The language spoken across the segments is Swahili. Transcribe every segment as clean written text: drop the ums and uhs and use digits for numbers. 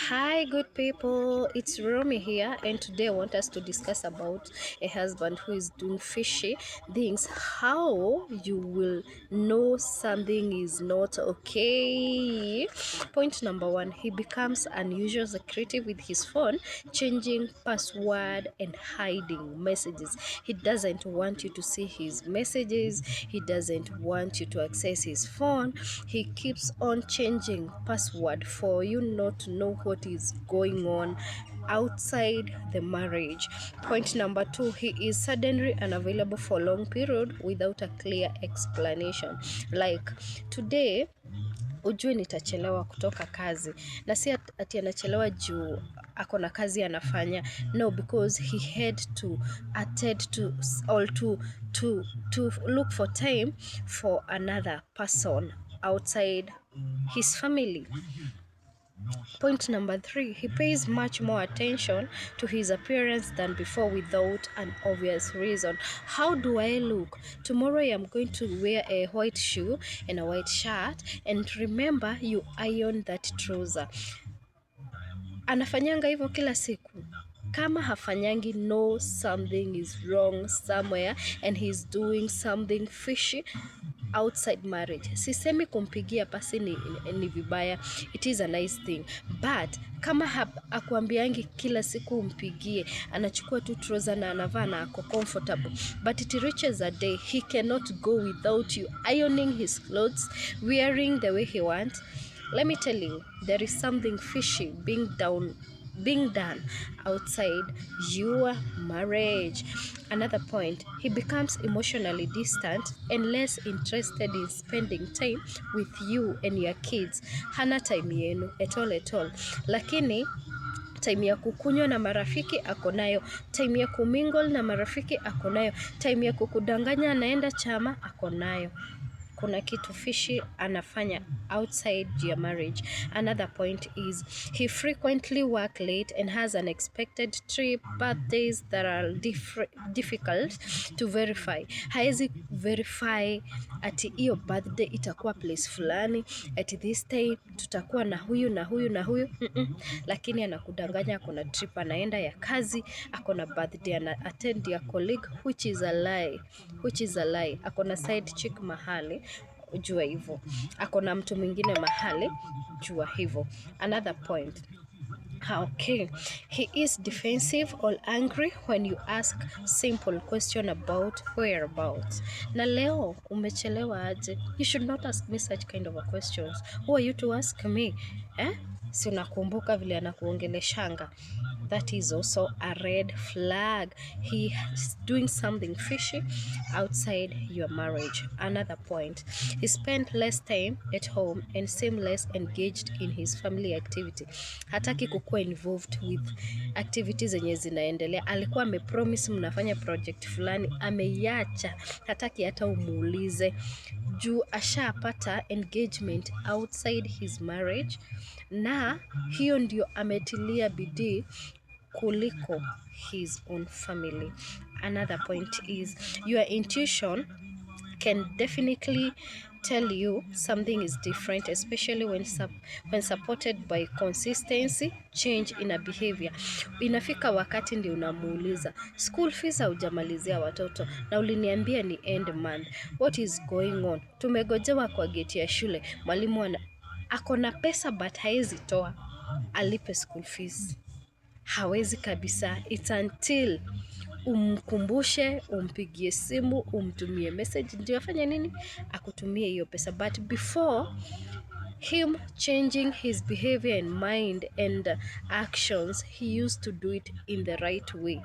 Hi good people, it's Romy here, and today I want us to discuss about a husband who is doing fishy things. How you will know something is not okay. Point number one, he becomes unusual secretive with his phone, changing password and hiding messages. He doesn't want you to see his messages. He doesn't want you to access his phone. He keeps on changing password for you not to know what is going on outside the marriage. Point number two, he is suddenly unavailable for long period without a clear explanation. Like today ujue nitachelewa kutoka kazi, na si ati anachelewa juu ako na kazi anafanya. No, because he had to attend to or to look for time for another person outside his family. Point number three, he pays much more attention to his appearance than before without an obvious reason. How do I look? Tomorrow I am going to wear a white shoe and a white shirt, and remember you iron that trouser. Anafanyanga hivyo kila siku. Kama hafanyangi, know something is wrong somewhere and he's doing something fishy outside marriage. Sisemi kumpigia pasi ni vibaya, it is a nice thing, but kama akuambiangi kila siku umpigie, anachukua tu trouser na anavaa na ako comfortable, but it reaches a day he cannot go without you ironing his clothes, wearing the way he wants. Let me tell you, there is something fishy being done outside your marriage. Another point, he becomes emotionally distant and less interested in spending time with you and your kids. Hana time yenu at all. Lakini time ya kukunywa na marafiki ako nayo, time ya kumingle na marafiki ako nayo, time ya kukudanganya anaenda chama ako nayo. Kuna kitu fishy anafanya outside your marriage. Another point is he frequently work late and has unexpected trip, birthdays that are difficult to verify. Haezi verify ati hiyo birthday itakuwa place fulani, at this time tutakuwa na huyu na huyu na huyu. Lakini anakudanganya akona trip anaenda ya kazi, akona birthday ana attend ya colleague, which is a lie. Akona side chick mahali, jua hivyo. Akona mtu mwingine mahali, jua hivyo. Another point, okay, he is defensive or angry when you ask simple question about whereabouts. Na leo umechelewa aje? You should not ask me such kind of a questions. Who are you to ask me? Si unakumbuka vile anakuongeleshanga? That is also a red flag. He is doing something fishy outside your marriage. Another point, he spent less time at home and seemed less engaged in his family activity. Hataki kukuwa involved with activities zenye zinaendelea. Alikuwa amepromise mnafanya project fulani, ameiacha. Hataki hata umuulize juu ashapata engagement outside his marriage, na hiyo ndio ametilia bidii kuliko his own family. Another point is your intuition can definitely tell you something is different, especially when supported by consistency change in a behavior. Inafika wakati ndio unamuuliza, school fees haujamalizia watoto na uliniambia ni end month, what is going on? Tumegojewa kwa gate ya shule, mwalimu akona pesa but haezi toa alipe school fees. Hawezi kabisa. It's until umkumbushe, umpigie simu, umtumie message ndio afanye nini, akutumie hiyo pesa. But before him changing his behavior and mind and actions, he used to do it in the right way.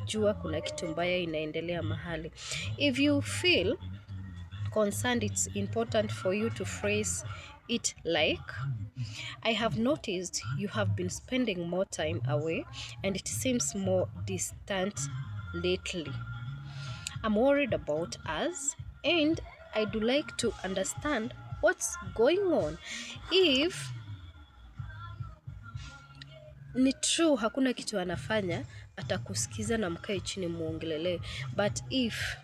Jua kuna kitu mbaya inaendelea mahali. If you feel concerned, it's important for you to phrase it like, I have noticed you have been spending more time away and it seems more distant lately. I'm worried about us and I'd like to understand what's going on. If ni true hakuna kitu anafanya, atakusikiza na mkae chini muongelele. But if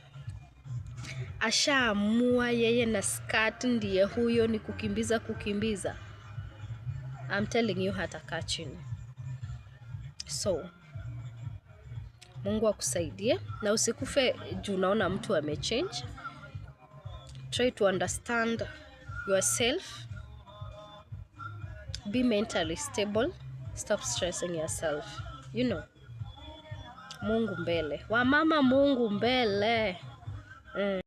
ashaamua yeye na skirt ndiye huyo, ni kukimbiza, I'm telling you hatakaa chini. So Mungu akusaidie na usikufe juu unaona mtu amechange. Try to understand yourself. Be mentally stable. Stop stressing yourself. You know, Mungu mbele. Wamama, Mungu mbele.